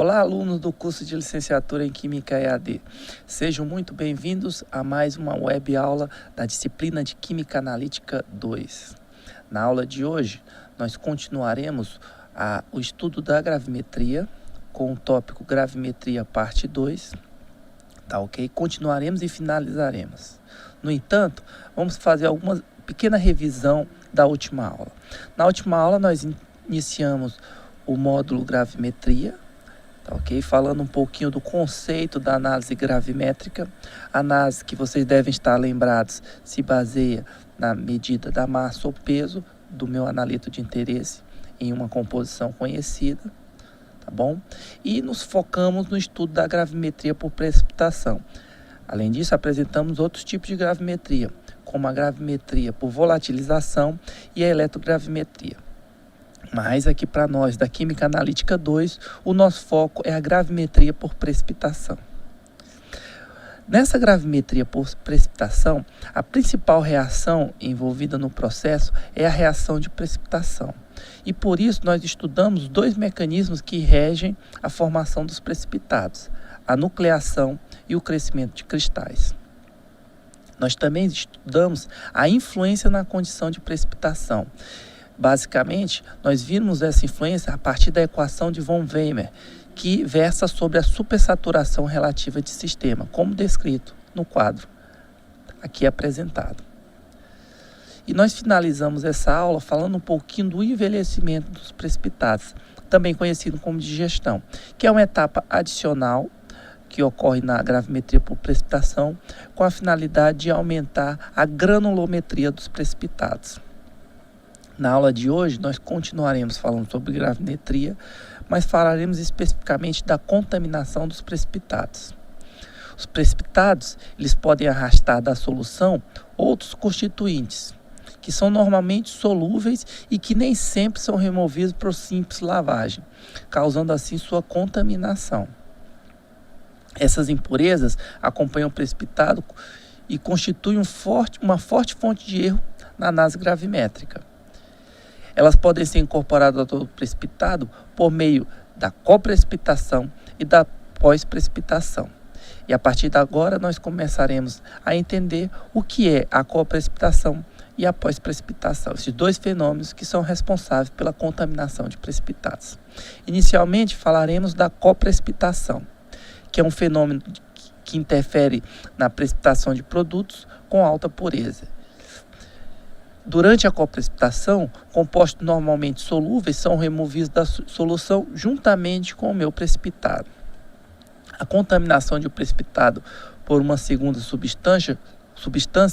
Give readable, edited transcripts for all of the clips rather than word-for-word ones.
Olá, alunos do curso de Licenciatura em Química EAD. Sejam muito bem-vindos a mais uma web aula da disciplina de Química Analítica 2. Na aula de hoje, nós continuaremos o estudo da gravimetria com o tópico Gravimetria parte 2, tá ok? Continuaremos e finalizaremos. No entanto, vamos fazer alguma pequena revisão da última aula. Na última aula, nós iniciamos o módulo Gravimetria, tá ok? Falando um pouquinho do conceito da análise gravimétrica. A análise que vocês devem estar lembrados se baseia na medida da massa ou peso do meu analito de interesse em uma composição conhecida, tá bom? E nos focamos no estudo da gravimetria por precipitação. Além disso, apresentamos outros tipos de gravimetria, como a gravimetria por volatilização e a eletrogravimetria. Mas aqui para nós, da Química Analítica 2, o nosso foco é a gravimetria por precipitação. Nessa gravimetria por precipitação, a principal reação envolvida no processo é a reação de precipitação. E por isso nós estudamos dois mecanismos que regem a formação dos precipitados, a nucleação e o crescimento de cristais. Nós também estudamos a influência na condição de precipitação. Basicamente, nós vimos essa influência a partir da equação de von Weimer, que versa sobre a supersaturação relativa de sistema, como descrito no quadro aqui apresentado. E nós finalizamos essa aula falando um pouquinho do envelhecimento dos precipitados, também conhecido como digestão, que é uma etapa adicional que ocorre na gravimetria por precipitação, com a finalidade de aumentar a granulometria dos precipitados. Na aula de hoje, nós continuaremos falando sobre gravimetria, mas falaremos especificamente da contaminação dos precipitados. Os precipitados, eles podem arrastar da solução outros constituintes, que são normalmente solúveis e que nem sempre são removidos por simples lavagem, causando assim sua contaminação. Essas impurezas acompanham o precipitado e constituem uma forte fonte de erro na análise gravimétrica. Elas podem ser incorporadas ao precipitado por meio da coprecipitação e da pós-precipitação. E a partir de agora nós começaremos a entender o que é a coprecipitação e a pós-precipitação, esses dois fenômenos que são responsáveis pela contaminação de precipitados. Inicialmente falaremos da coprecipitação, que é um fenômeno que interfere na precipitação de produtos com alta pureza. Durante a coprecipitação, compostos normalmente solúveis são removidos da solução juntamente com o meu precipitado. A contaminação de um precipitado por uma segunda substância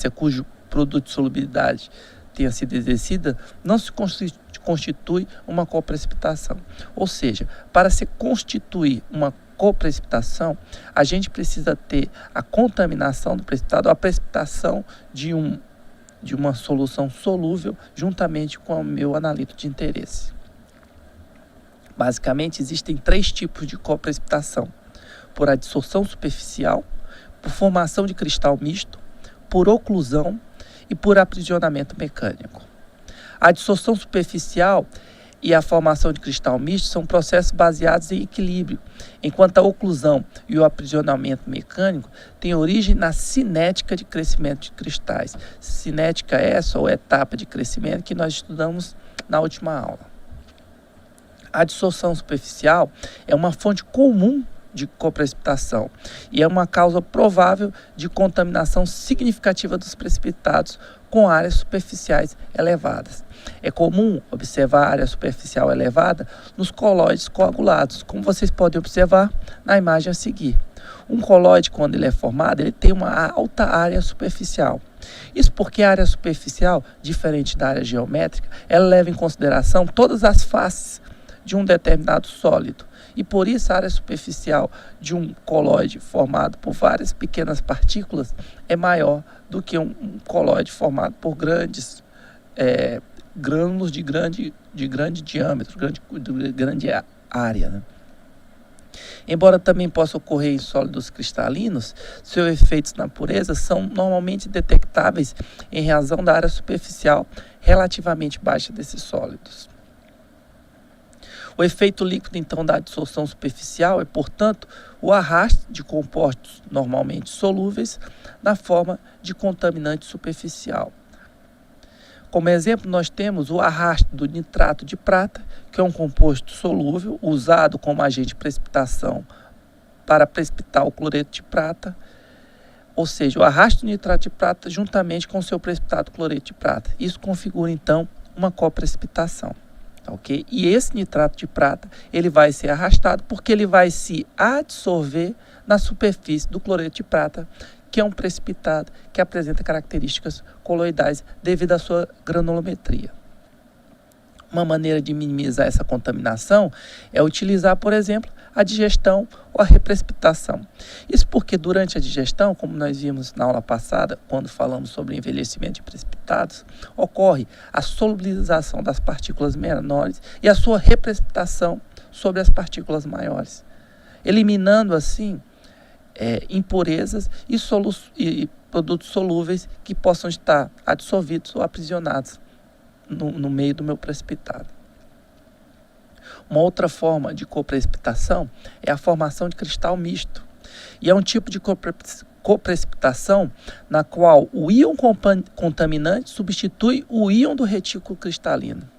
cujo produto de solubilidade tenha sido exercida, não se constitui uma coprecipitação. Ou seja, para se constituir uma coprecipitação, a gente precisa ter a contaminação do precipitado, a precipitação de uma solução solúvel juntamente com o meu analito de interesse. Basicamente, existem três tipos de coprecipitação: por adsorção superficial, por formação de cristal misto, por oclusão e por aprisionamento mecânico. A adsorção superficial e a formação de cristal misto são processos baseados em equilíbrio, enquanto a oclusão e o aprisionamento mecânico têm origem na cinética de crescimento de cristais. Cinética é essa ou etapa de crescimento que nós estudamos na última aula. A adsorção superficial é uma fonte comum de coprecipitação e é uma causa provável de contaminação significativa dos precipitados com áreas superficiais elevadas. É comum observar a área superficial elevada nos colóides coagulados, como vocês podem observar na imagem a seguir. Um colóide, quando ele é formado, ele tem uma alta área superficial. Isso porque a área superficial, diferente da área geométrica, ela leva em consideração todas as faces de um determinado sólido. E por isso a área superficial de um colóide formado por várias pequenas partículas é maior do que um colóide formado por grandes grânulos de grande diâmetro, grande área, né? Embora também possa ocorrer em sólidos cristalinos, seus efeitos na pureza são normalmente detectáveis em razão da área superficial relativamente baixa desses sólidos. O efeito líquido, então, da dissolução superficial é, portanto, o arraste de compostos normalmente solúveis na forma de contaminante superficial. Como exemplo, nós temos o arraste do nitrato de prata, que é um composto solúvel usado como agente de precipitação para precipitar o cloreto de prata, ou seja, o arraste do nitrato de prata juntamente com o seu precipitado cloreto de prata. Isso configura, então, uma coprecipitação. Okay? E esse nitrato de prata ele vai ser arrastado porque ele vai se adsorver na superfície do cloreto de prata, que é um precipitado que apresenta características coloidais devido à sua granulometria. Uma maneira de minimizar essa contaminação é utilizar, por exemplo, a digestão ou a reprecipitação. Isso porque durante a digestão, como nós vimos na aula passada, quando falamos sobre envelhecimento de precipitados, ocorre a solubilização das partículas menores e a sua reprecipitação sobre as partículas maiores, eliminando assim impurezas e produtos solúveis que possam estar adsorvidos ou aprisionados no meio do meu precipitado. Uma outra forma de coprecipitação é a formação de cristal misto. E é um tipo de coprecipitação na qual o íon contaminante substitui o íon do retículo cristalino.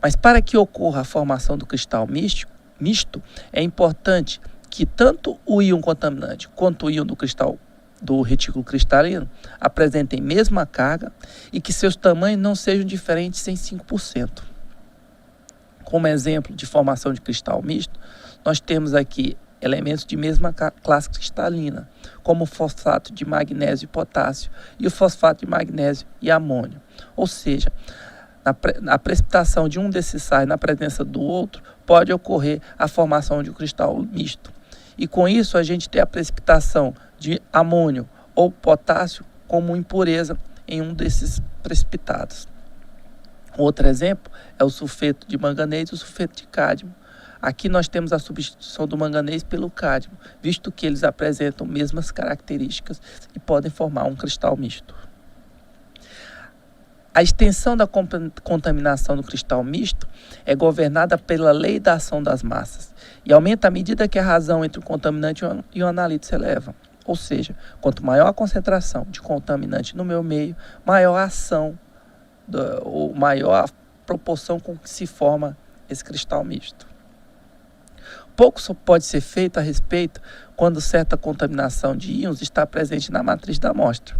Mas para que ocorra a formação do cristal misto, é importante que tanto o íon contaminante quanto o íon do retículo cristalino apresentem mesma carga e que seus tamanhos não sejam diferentes em 5%. Como exemplo de formação de cristal misto, nós temos aqui elementos de mesma classe cristalina, como o fosfato de magnésio e potássio e o fosfato de magnésio e amônio. Ou seja, na precipitação de um desses sais na presença do outro, pode ocorrer a formação de um cristal misto. E com isso a gente tem a precipitação de amônio ou potássio como impureza em um desses precipitados. Outro exemplo é o sulfeto de manganês e o sulfeto de cádmio. Aqui nós temos a substituição do manganês pelo cádmio, visto que eles apresentam mesmas características e podem formar um cristal misto. A extensão da contaminação do cristal misto é governada pela lei da ação das massas e aumenta à medida que a razão entre o contaminante e o analito se eleva. Ou seja, quanto maior a concentração de contaminante no meu meio, maior a ação ou maior a proporção com que se forma esse cristal misto. Pouco só pode ser feito a respeito quando certa contaminação de íons está presente na matriz da amostra.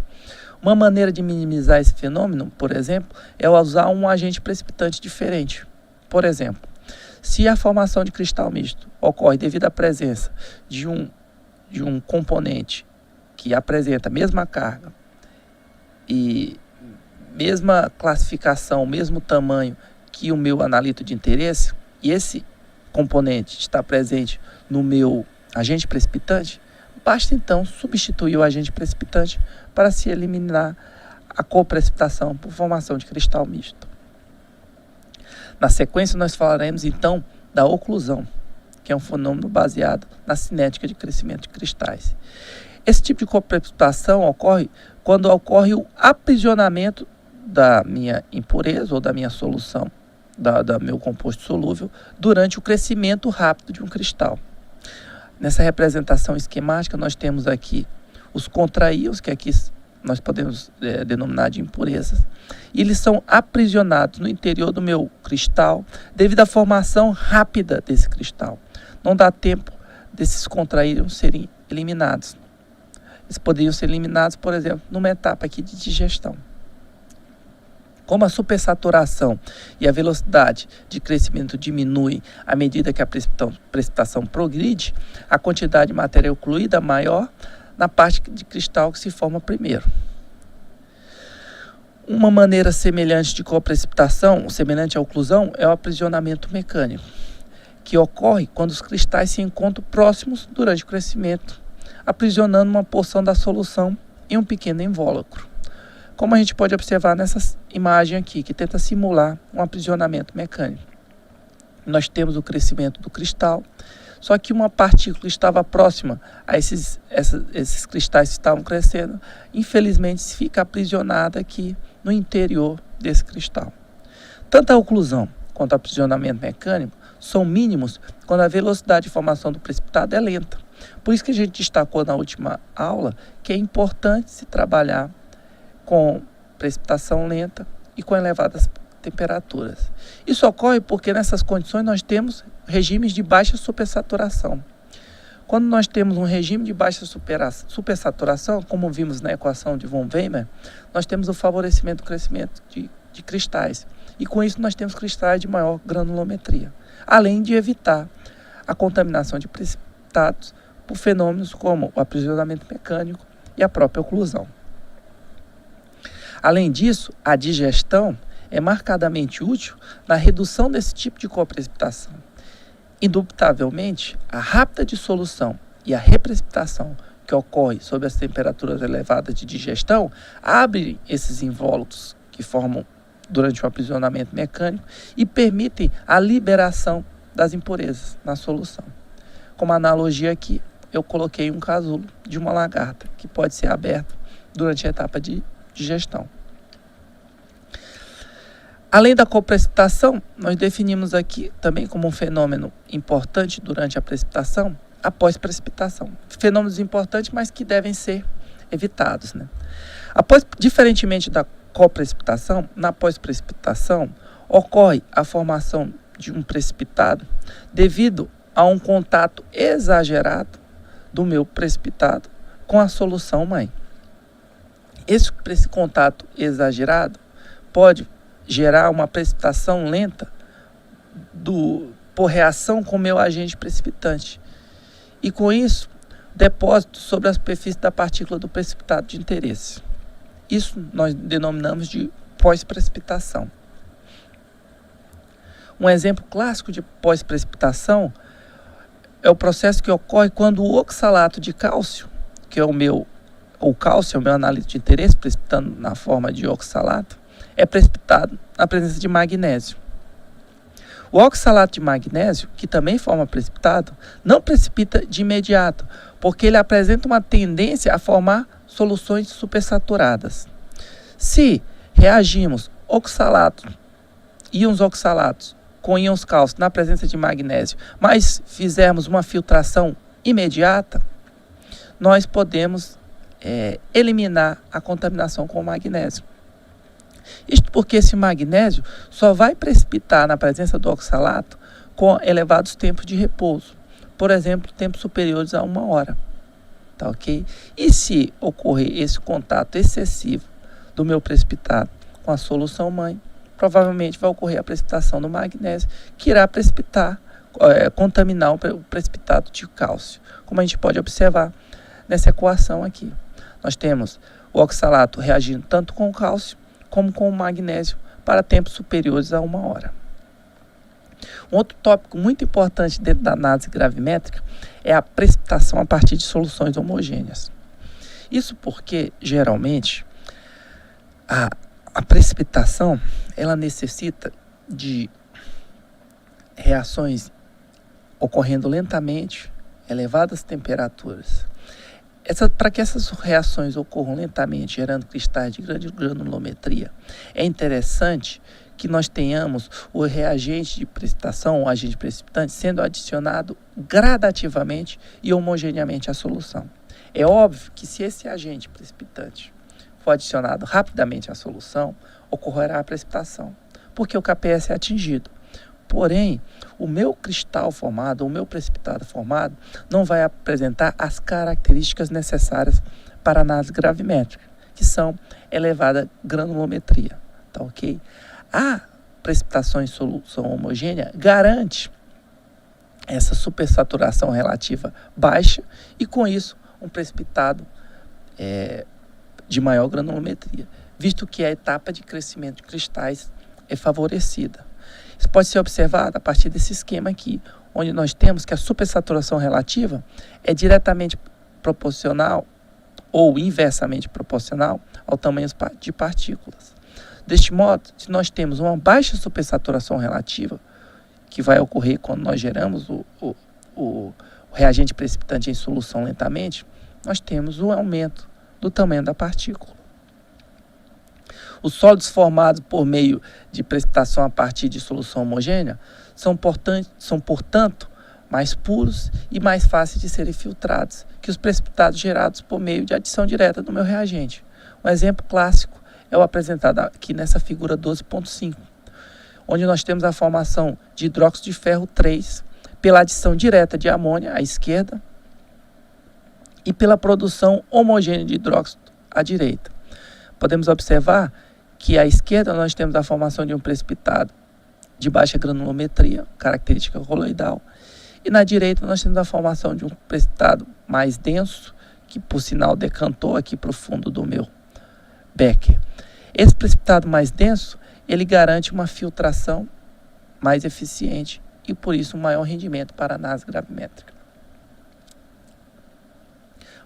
Uma maneira de minimizar esse fenômeno, por exemplo, é usar um agente precipitante diferente. Por exemplo, se a formação de cristal misto ocorre devido à presença de um componente que apresenta a mesma carga e mesma classificação, mesmo tamanho que o meu analito de interesse, e esse componente está presente no meu agente precipitante, basta então substituir o agente precipitante para se eliminar a coprecipitação por formação de cristal misto. Na sequência nós falaremos então da oclusão, que é um fenômeno baseado na cinética de crescimento de cristais. Esse tipo de coprecipitação ocorre quando ocorre o aprisionamento da minha impureza ou da minha solução, da meu composto solúvel, durante o crescimento rápido de um cristal. Nessa representação esquemática, nós temos aqui os contraíons, que aqui nós podemos denominar de impurezas, e eles são aprisionados no interior do meu cristal devido à formação rápida desse cristal. Não dá tempo desses contraíons serem eliminados. Eles poderiam ser eliminados, por exemplo, numa etapa aqui de digestão. Como a supersaturação e a velocidade de crescimento diminuem à medida que a precipitação progride, a quantidade de matéria ocluída é maior na parte de cristal que se forma primeiro. Uma maneira semelhante de coprecipitação, semelhante à oclusão, é o aprisionamento mecânico, que ocorre quando os cristais se encontram próximos durante o crescimento, aprisionando uma porção da solução em um pequeno invólucro. Como a gente pode observar nessa imagem aqui, que tenta simular um aprisionamento mecânico. Nós temos o crescimento do cristal, só que uma partícula estava próxima a esses cristais que estavam crescendo, infelizmente fica aprisionada aqui no interior desse cristal. Tanto a oclusão quanto o aprisionamento mecânico são mínimos quando a velocidade de formação do precipitado é lenta. Por isso que a gente destacou na última aula que é importante se trabalhar com precipitação lenta e com elevadas temperaturas. Isso ocorre porque nessas condições nós temos regimes de baixa supersaturação. Quando nós temos um regime de baixa supersaturação, como vimos na equação de von Weymer, nós temos o favorecimento do crescimento de cristais. E com isso nós temos cristais de maior granulometria, além de evitar a contaminação de precipitados por fenômenos como o aprisionamento mecânico e a própria oclusão. Além disso, a digestão é marcadamente útil na redução desse tipo de coprecipitação. Indubitavelmente, a rápida dissolução e a reprecipitação que ocorre sob as temperaturas elevadas de digestão abrem esses invólucros que formam durante o aprisionamento mecânico e permitem a liberação das impurezas na solução. Como analogia aqui, eu coloquei um casulo de uma lagarta que pode ser aberto durante a etapa de digestão. Além da coprecipitação, nós definimos aqui também como um fenômeno importante durante a precipitação, a pós-precipitação. Fenômenos importantes, mas que devem ser evitados, né? Diferentemente da coprecipitação, na pós-precipitação ocorre a formação de um precipitado devido a um contato exagerado do meu precipitado com a solução mãe. Esse contato exagerado pode gerar uma precipitação lenta por reação com o meu agente precipitante. E com isso, depósito sobre a superfície da partícula do precipitado de interesse. Isso nós denominamos de pós-precipitação. Um exemplo clássico de pós-precipitação é o processo que ocorre quando o oxalato de cálcio, que é o cálcio é o meu analito de interesse, precipitando na forma de oxalato, é precipitado na presença de magnésio. O oxalato de magnésio, que também forma precipitado, não precipita de imediato, porque ele apresenta uma tendência a formar soluções supersaturadas. Se reagimos íons oxalatos com íons cálcio na presença de magnésio, mas fizermos uma filtração imediata, nós podemos eliminar a contaminação com o magnésio. Isto porque esse magnésio só vai precipitar na presença do oxalato com elevados tempos de repouso. Por exemplo, tempos superiores a 1 hora. Tá ok? E se ocorrer esse contato excessivo do meu precipitado com a solução mãe, provavelmente vai ocorrer a precipitação do magnésio, que irá contaminar o precipitado de cálcio. Como a gente pode observar nessa equação aqui. Nós temos o oxalato reagindo tanto com o cálcio como com o magnésio para tempos superiores a 1 hora. Um outro tópico muito importante dentro da análise gravimétrica é a precipitação a partir de soluções homogêneas. Isso porque, geralmente, a precipitação ela necessita de reações ocorrendo lentamente, elevadas temperaturas. Para que essas reações ocorram lentamente, gerando cristais de grande granulometria, é interessante que nós tenhamos o reagente de precipitação, o agente precipitante, sendo adicionado gradativamente e homogeneamente à solução. É óbvio que se esse agente precipitante for adicionado rapidamente à solução, ocorrerá a precipitação, porque o KPS é atingido. Porém, o meu cristal formado, o meu precipitado formado, não vai apresentar as características necessárias para a análise gravimétrica, que são elevada granulometria. Tá ok? A precipitação em solução homogênea garante essa supersaturação relativa baixa e, com isso, um precipitado de maior granulometria, visto que a etapa de crescimento de cristais é favorecida. Isso pode ser observado a partir desse esquema aqui, onde nós temos que a supersaturação relativa é diretamente proporcional ou inversamente proporcional ao tamanho de partículas. Deste modo, se nós temos uma baixa supersaturação relativa, que vai ocorrer quando nós geramos o reagente precipitante em solução lentamente, nós temos o aumento do tamanho da partícula. Os sólidos formados por meio de precipitação a partir de solução homogênea são, portanto, mais puros e mais fáceis de serem filtrados que os precipitados gerados por meio de adição direta do meu reagente. Um exemplo clássico é o apresentado aqui nessa figura 12.5, onde nós temos a formação de hidróxido de ferro 3 pela adição direta de amônia à esquerda e pela produção homogênea de hidróxido à direita. Podemos observar que à esquerda nós temos a formação de um precipitado de baixa granulometria, característica coloidal, e na direita nós temos a formação de um precipitado mais denso, que por sinal decantou aqui para o fundo do meu becker. Esse precipitado mais denso, ele garante uma filtração mais eficiente e por isso um maior rendimento para a análise gravimétrica.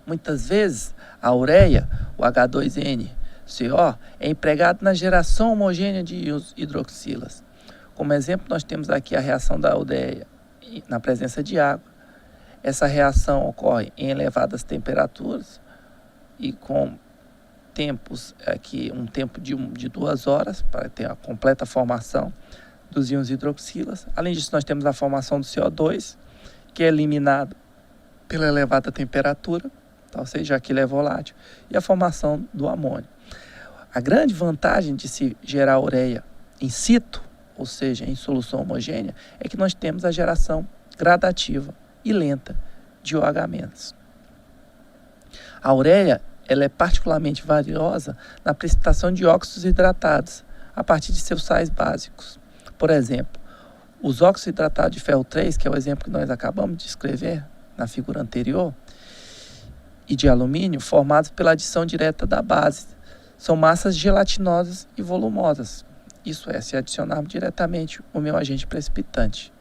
Muitas vezes a ureia, o H2NCO, é empregado na geração homogênea de hidroxilas. Como exemplo, nós temos aqui a reação da ureia na presença de água. Essa reação ocorre em elevadas temperaturas e com tempos aqui, um tempo de 2 horas para ter a completa formação dos íons hidroxilas. Além disso, nós temos a formação do CO2, que é eliminado pela elevada temperatura, ou seja, aquilo é volátil, e a formação do amônio. A grande vantagem de se gerar ureia in situ, ou seja, em solução homogênea, é que nós temos a geração gradativa e lenta de OH-. A ureia ela é particularmente valiosa na precipitação de óxidos hidratados a partir de seus sais básicos. Por exemplo, os óxidos hidratados de ferro 3, que é o exemplo que nós acabamos de escrever na figura anterior, e de alumínio, formados pela adição direta da base, são massas gelatinosas e volumosas. Isso é, se adicionarmos diretamente o meu agente precipitante.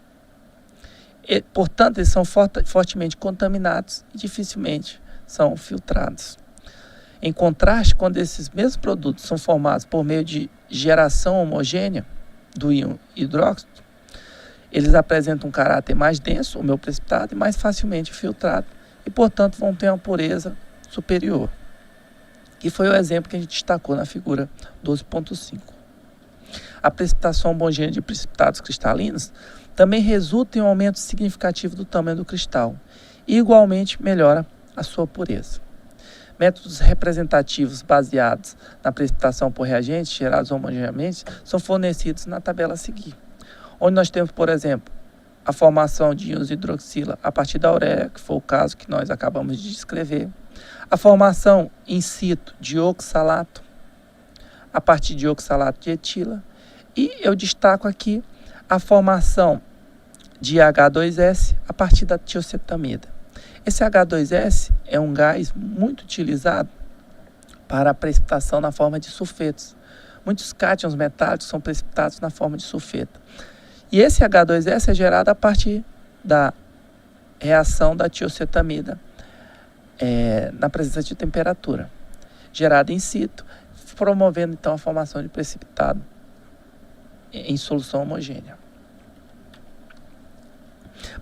Portanto, eles são fortemente contaminados e dificilmente são filtrados. Em contraste, quando esses mesmos produtos são formados por meio de geração homogênea do íon hidróxido, eles apresentam um caráter mais denso, o meu precipitado, e mais facilmente filtrado, e, portanto, vão ter uma pureza superior. Que foi o exemplo que a gente destacou na figura 12.5. A precipitação homogênea de precipitados cristalinos também resulta em um aumento significativo do tamanho do cristal e igualmente melhora a sua pureza. Métodos representativos baseados na precipitação por reagentes gerados homogeneamente são fornecidos na tabela a seguir, onde nós temos, por exemplo, a formação de íons hidroxila a partir da ureia, que foi o caso que nós acabamos de descrever, a formação in situ de oxalato a partir de oxalato de etila, e eu destaco aqui a formação de H2S a partir da tiocetamida. Esse H2S é um gás muito utilizado para a precipitação na forma de sulfetos. Muitos cátions metálicos são precipitados na forma de sulfeto. E esse H2S é gerado a partir da reação da tiocetamida na presença de temperatura, gerada in situ, promovendo então a formação de precipitado em solução homogênea.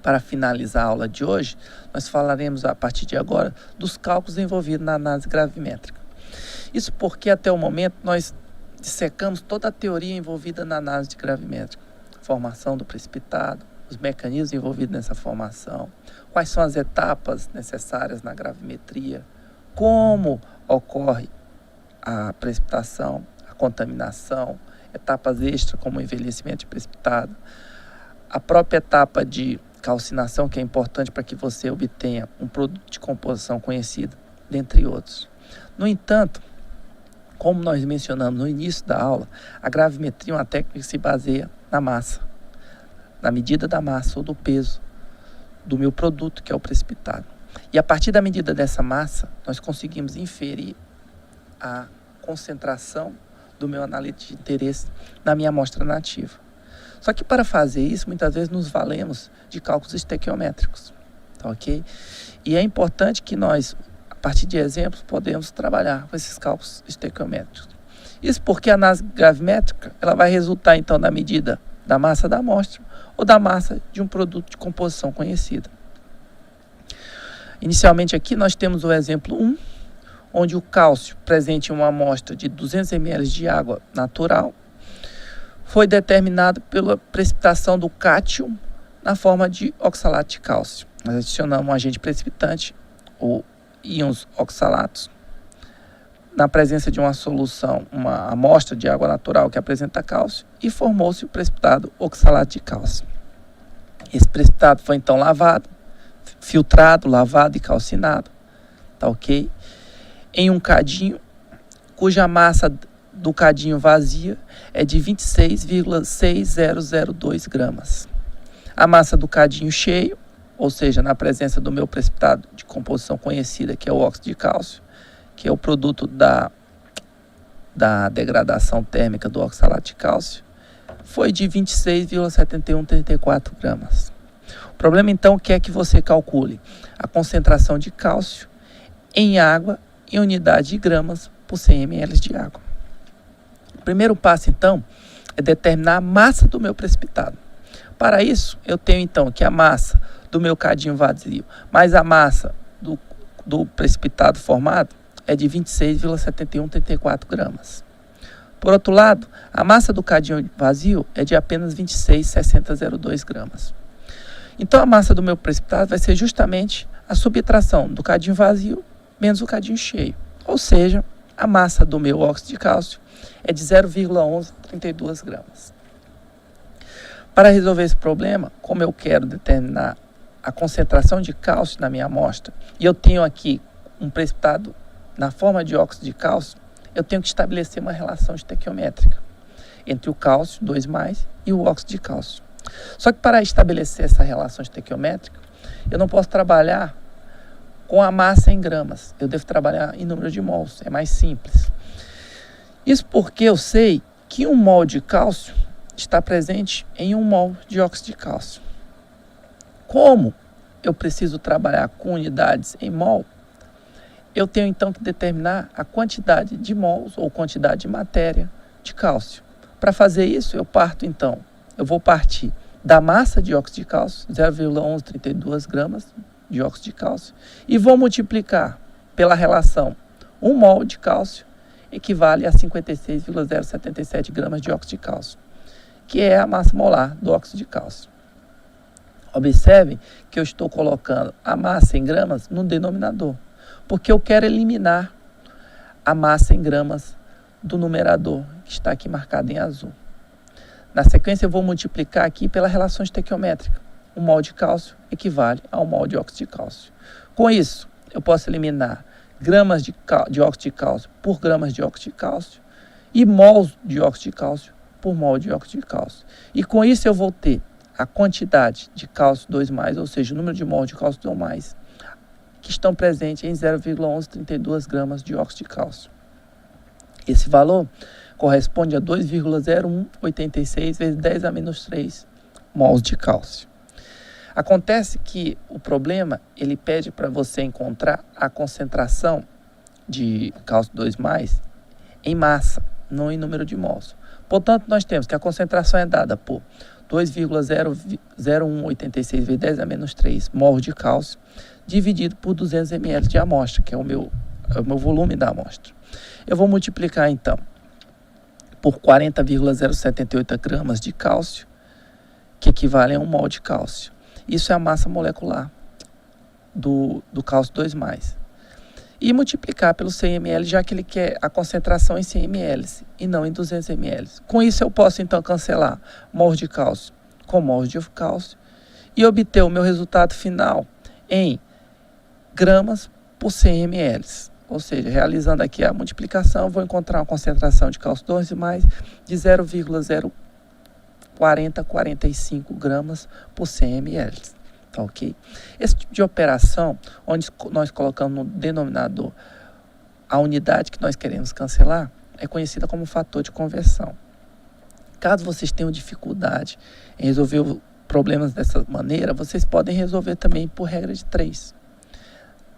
Para finalizar a aula de hoje, nós falaremos a partir de agora dos cálculos envolvidos na análise gravimétrica. Isso porque até o momento nós dissecamos toda a teoria envolvida na análise de gravimétrica. Formação do precipitado, os mecanismos envolvidos nessa formação, quais são as etapas necessárias na gravimetria, como ocorre a precipitação, a contaminação, etapas extras como o envelhecimento de precipitado, a própria etapa de calcinação, que é importante para que você obtenha um produto de composição conhecido, dentre outros. No entanto, como nós mencionamos no início da aula, a gravimetria é uma técnica que se baseia na massa, na medida da massa ou do peso do meu produto, que é o precipitado. E a partir da medida dessa massa, nós conseguimos inferir a concentração do meu analítico de interesse na minha amostra nativa. Só que para fazer isso, muitas vezes nos valemos de cálculos estequiométricos, tá ok? E é importante que nós, a partir de exemplos, podemos trabalhar com esses cálculos estequiométricos. Isso porque a análise gravimétrica ela vai resultar, então, na medida da massa da amostra ou da massa de um produto de composição conhecida. Inicialmente aqui nós temos o exemplo 1, onde o cálcio presente em uma amostra de 200 ml de água natural foi determinado pela precipitação do cátion na forma de oxalato de cálcio. Nós adicionamos um agente precipitante, ou íons oxalatos, na presença de uma solução, uma amostra de água natural que apresenta cálcio, e formou-se o precipitado oxalato de cálcio. Esse precipitado foi então lavado, filtrado, lavado e calcinado, tá ok? Em um cadinho, cuja massa do cadinho vazia é de 26,6002 gramas. A massa do cadinho cheio, ou seja, na presença do meu precipitado de composição conhecida, que é o óxido de cálcio, que é o produto da degradação térmica do oxalato de cálcio, foi de 26,7134 gramas. O problema então é que você calcule a concentração de cálcio em água em unidade de gramas por 100 ml de água. O primeiro passo então é determinar a massa do meu precipitado. Para isso, eu tenho então que a massa do meu cadinho vazio mais a massa do precipitado formado é de 26,7134 gramas. Por outro lado, a massa do cadinho vazio é de apenas 26,6002 gramas. Então, a massa do meu precipitado vai ser justamente a subtração do cadinho vazio menos o cadinho cheio. Ou seja, a massa do meu óxido de cálcio é de 0,1132 gramas. Para resolver esse problema, como eu quero determinar a concentração de cálcio na minha amostra, e eu tenho aqui um precipitado na forma de óxido de cálcio, eu tenho que estabelecer uma relação estequiométrica entre o cálcio, 2+, e o óxido de cálcio. Só que para estabelecer essa relação estequiométrica, eu não posso trabalhar com a massa em gramas. Eu devo trabalhar em número de mols, é mais simples. Isso porque eu sei que 1 mol de cálcio está presente em 1 mol de óxido de cálcio. Como eu preciso trabalhar com unidades em mol, eu tenho então que determinar a quantidade de mols ou quantidade de matéria de cálcio. Para fazer isso, eu vou partir da massa de óxido de cálcio, 0,1132 gramas de óxido de cálcio, e vou multiplicar pela relação 1 mol de cálcio equivale a 56,077 gramas de óxido de cálcio, que é a massa molar do óxido de cálcio. Observem que eu estou colocando a massa em gramas no denominador, porque eu quero eliminar a massa em gramas do numerador, que está aqui marcado em azul. Na sequência, eu vou multiplicar aqui pela relação estequiométrica. 1 mol de cálcio equivale a 1 mol de óxido de cálcio. Com isso, eu posso eliminar gramas de óxido de cálcio por gramas de óxido de cálcio e mols de óxido de cálcio por mol de óxido de cálcio. E com isso eu vou ter a quantidade de cálcio 2+, ou seja, o número de mols de cálcio 2+, que estão presentes em 0,1132 gramas de óxido de cálcio. Esse valor corresponde a 2,0186 vezes 10 a menos 3 mols de cálcio. Acontece que o problema, ele pede para você encontrar a concentração de cálcio 2+, em massa, não em número de mols. Portanto, nós temos que a concentração é dada por 2,0186 vezes 10 a menos 3 mols de cálcio, dividido por 200 ml de amostra, que é o meu volume da amostra. Eu vou multiplicar, então, por 40,078 gramas de cálcio, que equivale a 1 mol de cálcio. Isso é a massa molecular do cálcio 2+. E multiplicar pelo 100 ml, já que ele quer a concentração em 100 ml e não em 200 ml. Com isso, eu posso, então, cancelar mols de cálcio com mols de cálcio e obter o meu resultado final em gramas por 100 ml. Ou seja, realizando aqui a multiplicação, vou encontrar uma concentração de cálcio 2+ de 0,04045 gramas por 100 ml. Tá ok? Esse tipo de operação, onde nós colocamos no denominador a unidade que nós queremos cancelar, é conhecida como fator de conversão. Caso vocês tenham dificuldade em resolver problemas dessa maneira, vocês podem resolver também por regra de 3.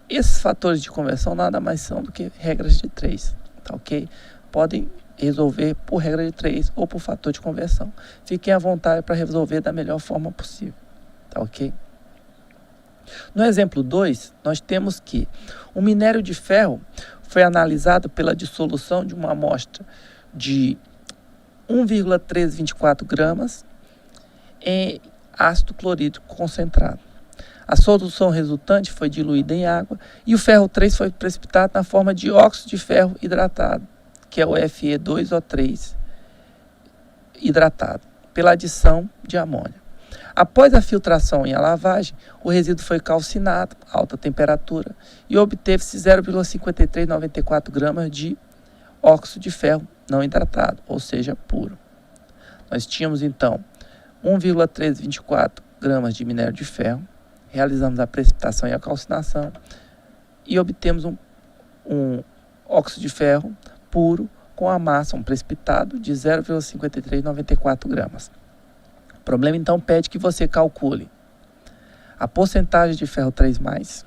Esses fatores de conversão nada mais são do que regras de 3, tá ok? Podem resolver por regra de 3 ou por fator de conversão. Fiquem à vontade para resolver da melhor forma possível, tá ok? No exemplo 2, nós temos que o minério de ferro foi analisado pela dissolução de uma amostra de 1,324 gramas em ácido clorídrico concentrado. A solução resultante foi diluída em água e o ferro 3 foi precipitado na forma de óxido de ferro hidratado, que é o Fe2O3 hidratado, pela adição de amônia. Após a filtração e a lavagem, o resíduo foi calcinado a alta temperatura e obteve-se 0,5394 gramas de óxido de ferro não hidratado, ou seja, puro. Nós tínhamos então 1,324 gramas de minério de ferro, realizamos a precipitação e a calcinação e obtemos um óxido de ferro puro com a massa, um precipitado de 0,5394 gramas. O problema então pede que você calcule a porcentagem de ferro 3+,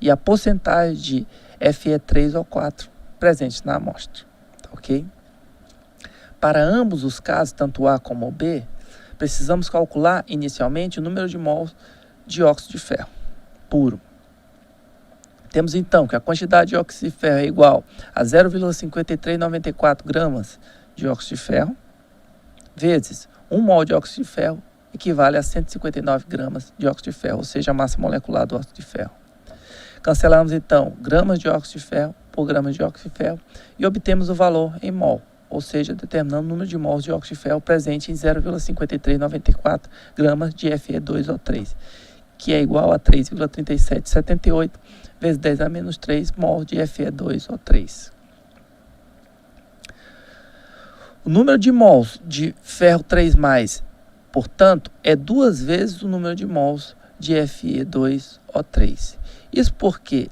e a porcentagem de Fe3O4 presentes na amostra, ok? Para ambos os casos, tanto A como B, precisamos calcular inicialmente o número de mols de óxido de ferro puro. Temos então que a quantidade de óxido de ferro é igual a 0,5394 gramas de óxido de ferro vezes 1 mol de óxido de ferro equivale a 159 gramas de óxido de ferro, ou seja, a massa molecular do óxido de ferro. Cancelamos então gramas de óxido de ferro por gramas de óxido de ferro e obtemos o valor em mol, ou seja, determinando o número de mols de óxido de ferro presente em 0,5394 gramas de Fe2O3, que é igual a 3,3778 vezes 10 a menos 3 mol de Fe2O3. O número de mols de ferro 3+, portanto, é 2 vezes o número de mols de Fe2O3. Isso porque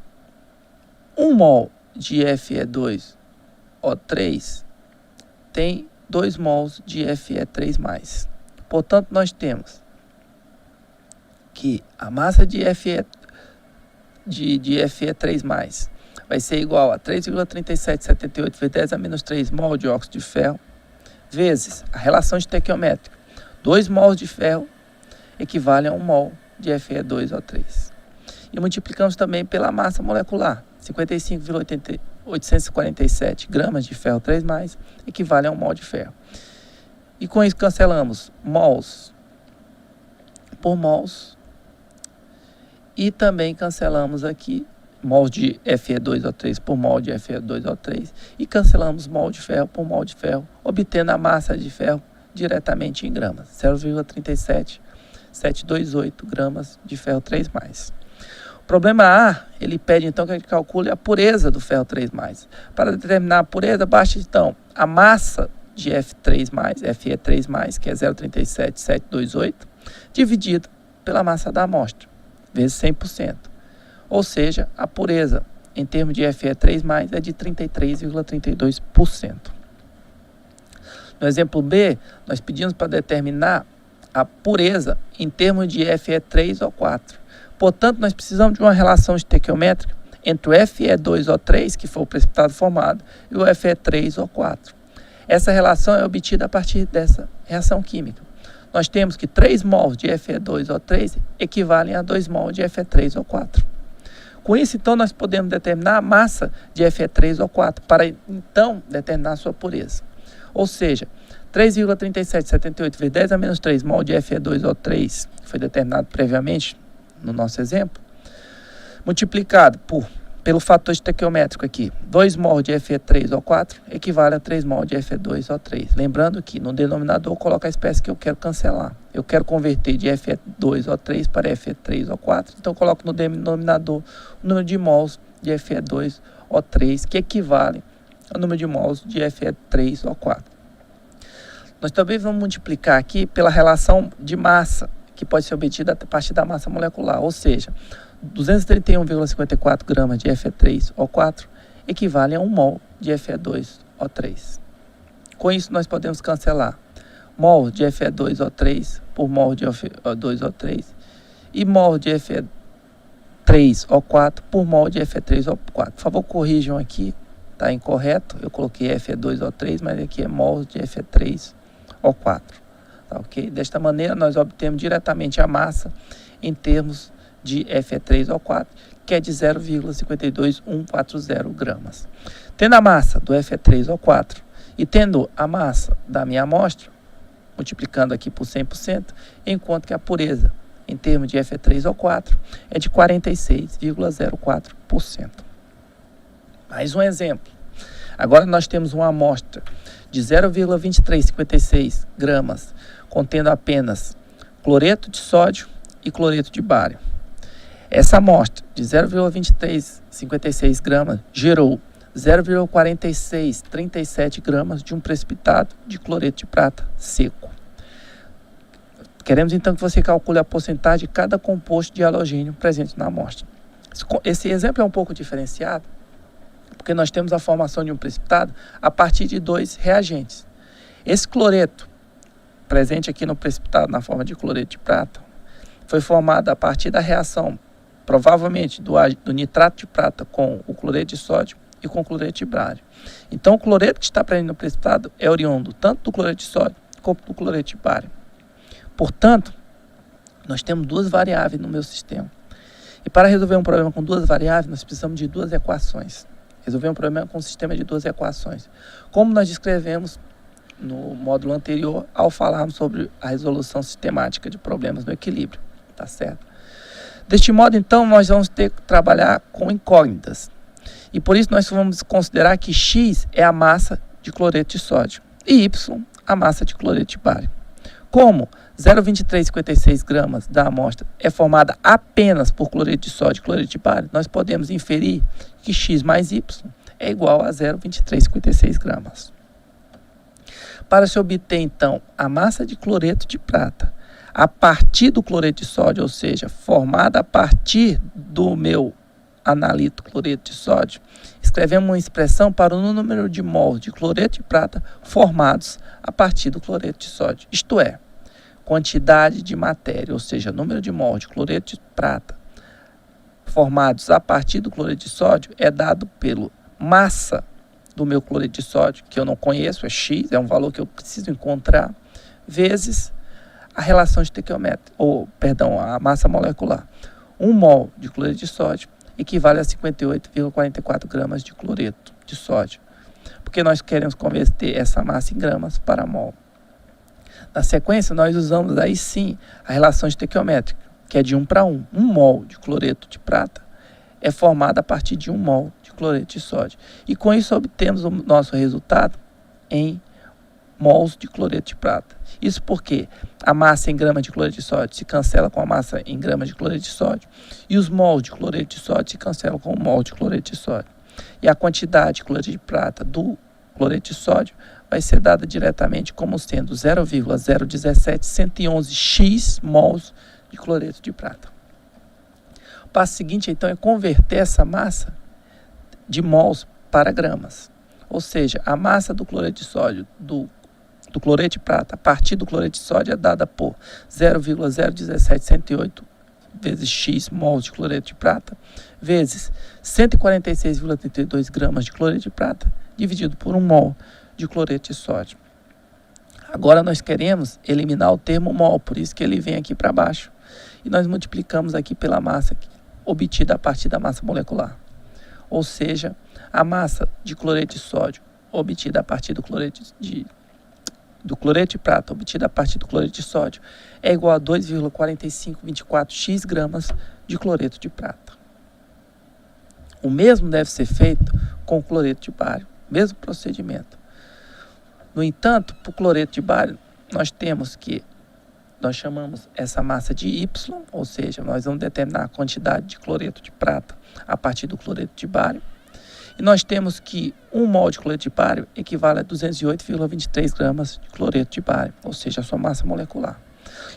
1 mol de Fe2O3 tem 2 mols de Fe3+. Portanto, nós temos que a massa de Fe3+, vai ser igual a 3,3778 vezes 10 a menos 3 mol de óxido de ferro, vezes a relação estequiométrica. 2 mols de ferro equivale a 1 mol de Fe2O3. E multiplicamos também pela massa molecular. 55,847 gramas de ferro 3+, equivale a 1 mol de ferro. E com isso cancelamos mols por mols. E também cancelamos aqui mol de Fe2O3 por mol de Fe2O3 e cancelamos mol de ferro por mol de ferro, obtendo a massa de ferro diretamente em gramas, 0,37728 gramas de ferro 3+. O problema A, ele pede então que a gente calcule a pureza do ferro 3+. Para determinar a pureza, basta então a massa de Fe3+, que é 0,37728, dividido pela massa da amostra, vezes 100%. Ou seja, a pureza em termos de Fe3+, é de 33,32%. No exemplo B, nós pedimos para determinar a pureza em termos de Fe3O4. Portanto, nós precisamos de uma relação estequiométrica entre o Fe2O3, que foi o precipitado formado, e o Fe3O4. Essa relação é obtida a partir dessa reação química. Nós temos que 3 mols de Fe2O3 equivalem a 2 mols de Fe3O4. Com isso, então, nós podemos determinar a massa de Fe3O4 para, então, determinar a sua pureza. Ou seja, 3,3778 vezes 10 a menos 3 mol de Fe2O3, que foi determinado previamente no nosso exemplo, multiplicado pelo fator estequiométrico aqui, 2 mol de Fe3O4 equivale a 3 mol de Fe2O3. Lembrando que no denominador eu coloco a espécie que eu quero cancelar. Eu quero converter de Fe2O3 para Fe3O4, então eu coloco no denominador o número de mols de Fe2O3, que equivale ao número de mols de Fe3O4. Nós também vamos multiplicar aqui pela relação de massa, que pode ser obtida a partir da massa molecular, ou seja, 231,54 gramas de Fe3O4 equivale a 1 mol de Fe2O3. Com isso, nós podemos cancelar mol de Fe2O3 por mol de Fe2O3 e mol de Fe3O4 por mol de Fe3O4. Por favor, corrijam aqui, está incorreto. Eu coloquei Fe2O3, mas aqui é mol de Fe3O4. Tá, ok? Desta maneira, nós obtemos diretamente a massa em termos de Fe3O4, que é de 0,52140 gramas. Tendo a massa do Fe3O4 E tendo a massa da minha amostra, multiplicando aqui por 100%, enquanto que a pureza, em termos de Fe3O4, é de 46,04%. Mais um exemplo. Agora nós temos uma amostra de 0,2356 gramas, contendo apenas cloreto de sódio e cloreto de bário. Essa amostra de 0,2356 gramas gerou 0,4637 gramas de um precipitado de cloreto de prata seco. Queremos então que você calcule a porcentagem de cada composto de halogênio presente na amostra. Esse exemplo é um pouco diferenciado, porque nós temos a formação de um precipitado a partir de dois reagentes. Esse cloreto, presente aqui no precipitado na forma de cloreto de prata, foi formado a partir da reação, provavelmente, do nitrato de prata com o cloreto de sódio e com o cloreto de bário. Então, o cloreto que está presente no precipitado é oriundo tanto do cloreto de sódio como do cloreto de bário. Portanto, nós temos duas variáveis no meu sistema. E para resolver um problema com duas variáveis, nós precisamos de duas equações. Resolver um problema com um sistema de duas equações. Como nós descrevemos no módulo anterior, ao falarmos sobre a resolução sistemática de problemas no equilíbrio. Tá certo? Deste modo, então, nós vamos ter que trabalhar com incógnitas. E por isso nós vamos considerar que X é a massa de cloreto de sódio e Y a massa de cloreto de bário. Como 0,2356 gramas da amostra é formada apenas por cloreto de sódio e cloreto de bário, nós podemos inferir que X mais Y é igual a 0,2356 gramas. Para se obter, então, a massa de cloreto de prata a partir do cloreto de sódio, ou seja, formada a partir do meu analito cloreto de sódio, escrevemos uma expressão para o número de mols de cloreto de prata formados a partir do cloreto de sódio. Isto é, quantidade de matéria, ou seja, número de mols de cloreto de prata formados a partir do cloreto de sódio é dado pela massa do meu cloreto de sódio, que eu não conheço, é X, é um valor que eu preciso encontrar, vezes a relação estequiométrica, a massa molecular. 1 mol de cloreto de sódio equivale a 58,44 gramas de cloreto de sódio, porque nós queremos converter essa massa em gramas para mol. Na sequência, nós usamos aí sim a relação estequiométrica, que é de 1 para 1. 1 mol de cloreto de prata é formado a partir de 1 mol de cloreto de sódio. E com isso obtemos o nosso resultado em mols de cloreto de prata. Isso porque a massa em gramas de cloreto de sódio se cancela com a massa em gramas de cloreto de sódio e os mols de cloreto de sódio se cancelam com o mol de cloreto de sódio. E a quantidade de cloreto de prata do cloreto de sódio vai ser dada diretamente como sendo 0,017111 x mols de cloreto de prata. O passo seguinte, então, é converter essa massa de mols para gramas. Ou seja, a massa do cloreto de sódio do cloreto de prata a partir do cloreto de sódio é dada por 0,017108 vezes x mols de cloreto de prata vezes 146,32 gramas de cloreto de prata dividido por 1 mol de cloreto de sódio. Agora nós queremos eliminar o termo mol, por isso que ele vem aqui para baixo. E nós multiplicamos aqui pela massa obtida a partir da massa molecular. Ou seja, a massa de cloreto de sódio obtida a partir do cloreto de prata obtida a partir do cloreto de sódio é igual a 2,4524 x gramas de cloreto de prata. O mesmo deve ser feito com o cloreto de bário, mesmo procedimento. No entanto, para o cloreto de bário, nós chamamos essa massa de Y, ou seja, nós vamos determinar a quantidade de cloreto de prata a partir do cloreto de bário. E nós temos que 1 mol de cloreto de bário equivale a 208,23 gramas de cloreto de bário, ou seja, a sua massa molecular.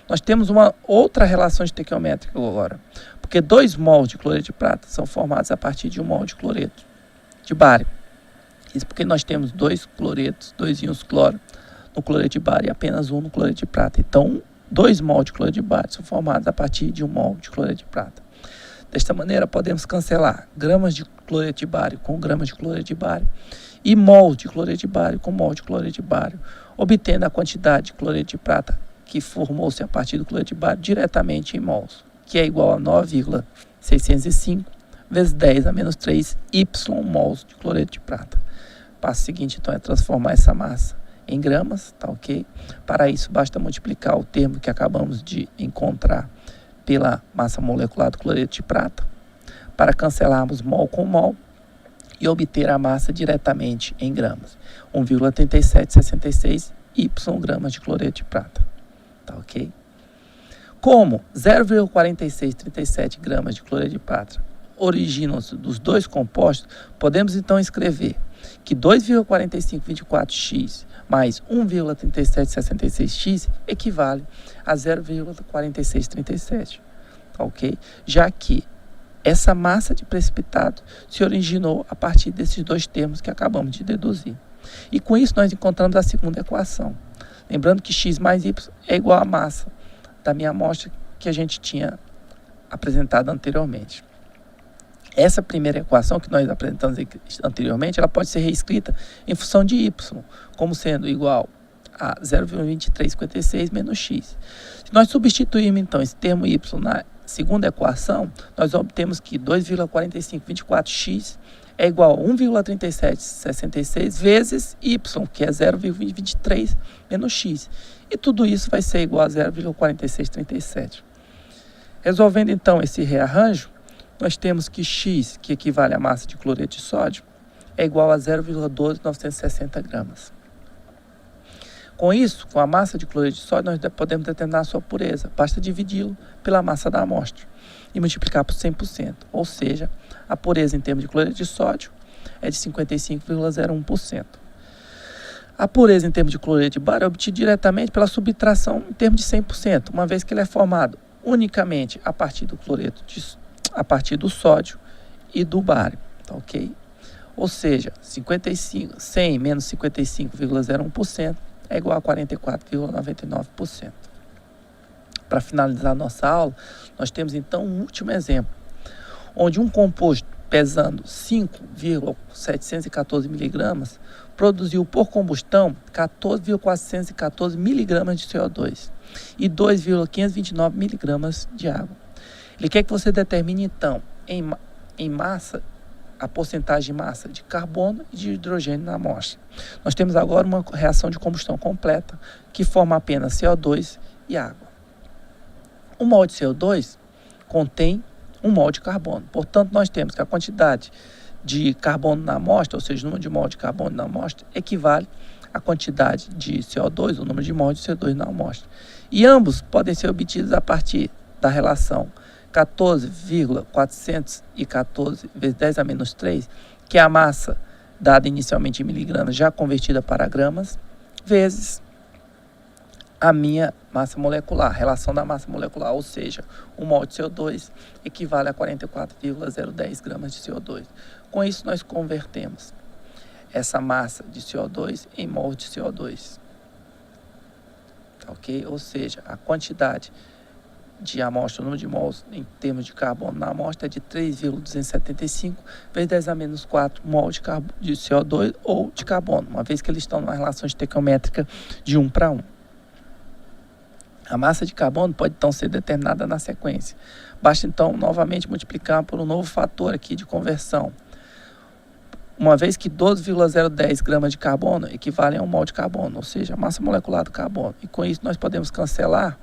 Nós temos uma outra relação estequiométrica agora, porque 2 mols de cloreto de prata são formados a partir de 1 mol de cloreto de bário. Isso porque nós temos 2 cloretos, 2 íons cloro no cloreto de bário e apenas 1 no cloreto de prata. Então, 2 mol de cloreto de bário são formados a partir de 1 mol de cloreto de prata. Desta maneira, podemos cancelar gramas de cloreto de bário com gramas de cloreto de bário e mol de cloreto de bário com mol de cloreto de bário, obtendo a quantidade de cloreto de prata que formou-se a partir do cloreto de bário diretamente em mols, que é igual a 9,605 vezes 10 a menos 3 y mols de cloreto de prata. passo seguinte, então, é transformar essa massa em gramas, tá ok? Para isso, basta multiplicar o termo que acabamos de encontrar pela massa molecular do cloreto de prata, para cancelarmos mol com mol e obter a massa diretamente em gramas. 1,3766 y gramas de cloreto de prata, tá ok? Como 0,4637 gramas de cloreto de prata originam-se dos dois compostos, podemos então escrever que 2,4524x mais 1,3766x equivale a 0,4637, ok? Já que essa massa de precipitado se originou a partir desses dois termos que acabamos de deduzir. E com isso nós encontramos a segunda equação. Lembrando que x mais y é igual à massa da minha amostra que a gente tinha apresentado anteriormente. Essa primeira equação que nós apresentamos anteriormente, ela pode ser reescrita em função de y, como sendo igual a 0,2356 menos x. Se nós substituirmos, então, esse termo y na segunda equação, nós obtemos que 2,4524x é igual a 1,3766 vezes y, que é 0,23 menos x. E tudo isso vai ser igual a 0,4637. Resolvendo, então, esse rearranjo, nós temos que x, que equivale à massa de cloreto de sódio, é igual a 0,12960 gramas. Com isso, com a massa de cloreto de sódio, nós podemos determinar a sua pureza. Basta dividi-lo pela massa da amostra e multiplicar por 100%. Ou seja, a pureza em termos de cloreto de sódio é de 55,01%. A pureza em termos de cloreto de bário é obtida diretamente pela subtração em termos de 100%, uma vez que ele é formado unicamente a partir do sódio e do bário, tá ok? Ou seja, 100 menos 55,01% é igual a 44,99%. Para finalizar nossa aula, nós temos então um último exemplo, onde um composto pesando 5,714 miligramas produziu por combustão 14,414 miligramas de CO2 e 2,529 miligramas de água. Ele quer que você determine, então, em massa, a porcentagem de massa de carbono e de hidrogênio na amostra. Nós temos agora uma reação de combustão completa, que forma apenas CO2 e água. Um mol de CO2 contém 1 mol de carbono. Portanto, nós temos que a quantidade de carbono na amostra, ou seja, o número de mol de carbono na amostra, equivale à quantidade de CO2, o número de mol de CO2 na amostra. E ambos podem ser obtidos a partir da relação 14,414 vezes 10 a menos 3, que é a massa dada inicialmente em miligramas, já convertida para gramas, vezes a minha massa molecular, relação da massa molecular, ou seja, 1 mol de CO2 equivale a 44,010 gramas de CO2. Com isso, nós convertemos essa massa de CO2 em mol de CO2. Ok? Ou seja, a quantidade de amostra, o número de mols em termos de carbono na amostra é de 3,275 vezes 10 a menos 4 mol de CO2 ou de carbono, uma vez que eles estão numa relação estequiométrica de 1 para 1. A massa de carbono pode então ser determinada na sequência. Basta então novamente multiplicar por um novo fator aqui de conversão. Uma vez que 12,010 gramas de carbono equivalem a 1 mol de carbono, ou seja, a massa molecular do carbono. E com isso nós podemos cancelar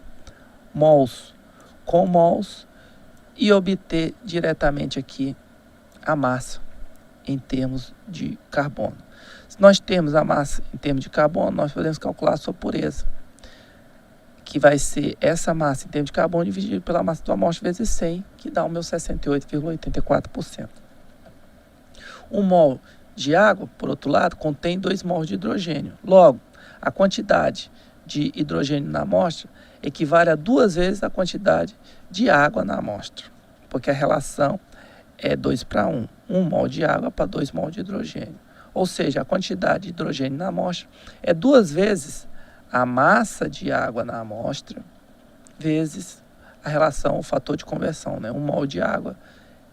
mols com mols e obter diretamente aqui a massa em termos de carbono. Se nós temos a massa em termos de carbono, nós podemos calcular a sua pureza, que vai ser essa massa em termos de carbono dividido pela massa da amostra vezes 100, que dá o meu 68,84%. 1 mol de água, por outro lado, contém 2 mols de hidrogênio. Logo, a quantidade de hidrogênio na amostra equivale a 2 vezes a quantidade de água na amostra, porque a relação é 2 para 1. 1 mol de água para 2 mol de hidrogênio. Ou seja, a quantidade de hidrogênio na amostra é 2 vezes a massa de água na amostra vezes a relação, o fator de conversão, né? 1 mol de água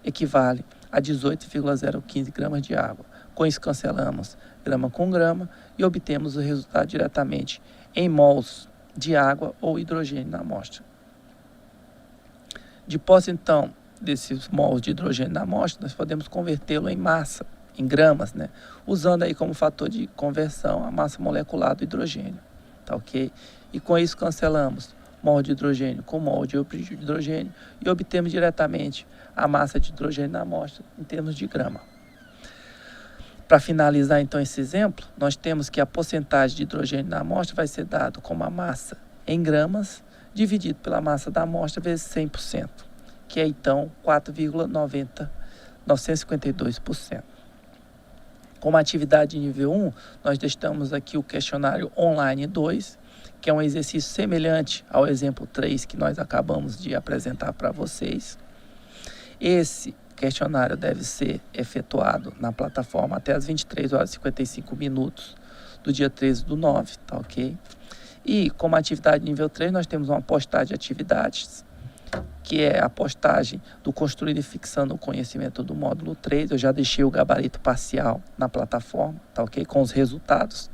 equivale a 18,015 gramas de água. Com isso cancelamos grama com grama e obtemos o resultado diretamente em mols de água ou hidrogênio na amostra. De posse então desses mols de hidrogênio na amostra, nós podemos convertê-lo em massa em gramas, né? Usando aí como fator de conversão a massa molecular do hidrogênio, tá ok? E com isso cancelamos mol de hidrogênio com mol de hidrogênio e obtemos diretamente a massa de hidrogênio na amostra em termos de grama. Para finalizar então esse exemplo, nós temos que a porcentagem de hidrogênio na amostra vai ser dado como a massa em gramas dividido pela massa da amostra vezes 100%, que é então 4,952%. Como atividade de nível 1, nós testamos aqui o questionário online 2, que é um exercício semelhante ao exemplo 3 que nós acabamos de apresentar para vocês. Esse questionário deve ser efetuado na plataforma até as 23 horas e 55 minutos do dia 13/9, tá ok? E como atividade nível 3, nós temos uma postagem de atividades, que é a postagem do construindo e fixando o conhecimento do módulo 3. Eu já deixei o gabarito parcial na plataforma, tá ok? Com os resultados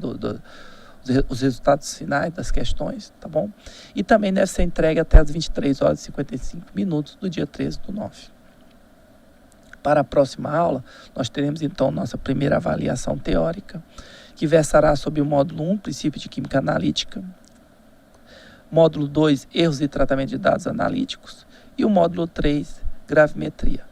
os resultados finais das questões, tá bom? E também deve ser entregue até as 23 horas e 55 minutos do dia 13/9. Para a próxima aula, nós teremos então nossa primeira avaliação teórica, que versará sobre o módulo 1, princípio de química analítica, módulo 2, erros e tratamento de dados analíticos, e o módulo 3, gravimetria.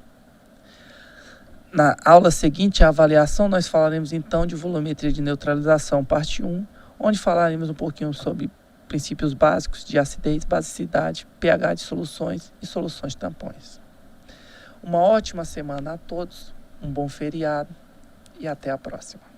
Na aula seguinte, a avaliação, nós falaremos então de volumetria de neutralização, parte 1, onde falaremos um pouquinho sobre princípios básicos de acidez, basicidade, pH de soluções e soluções tampões. Uma ótima semana a todos, um bom feriado e até a próxima.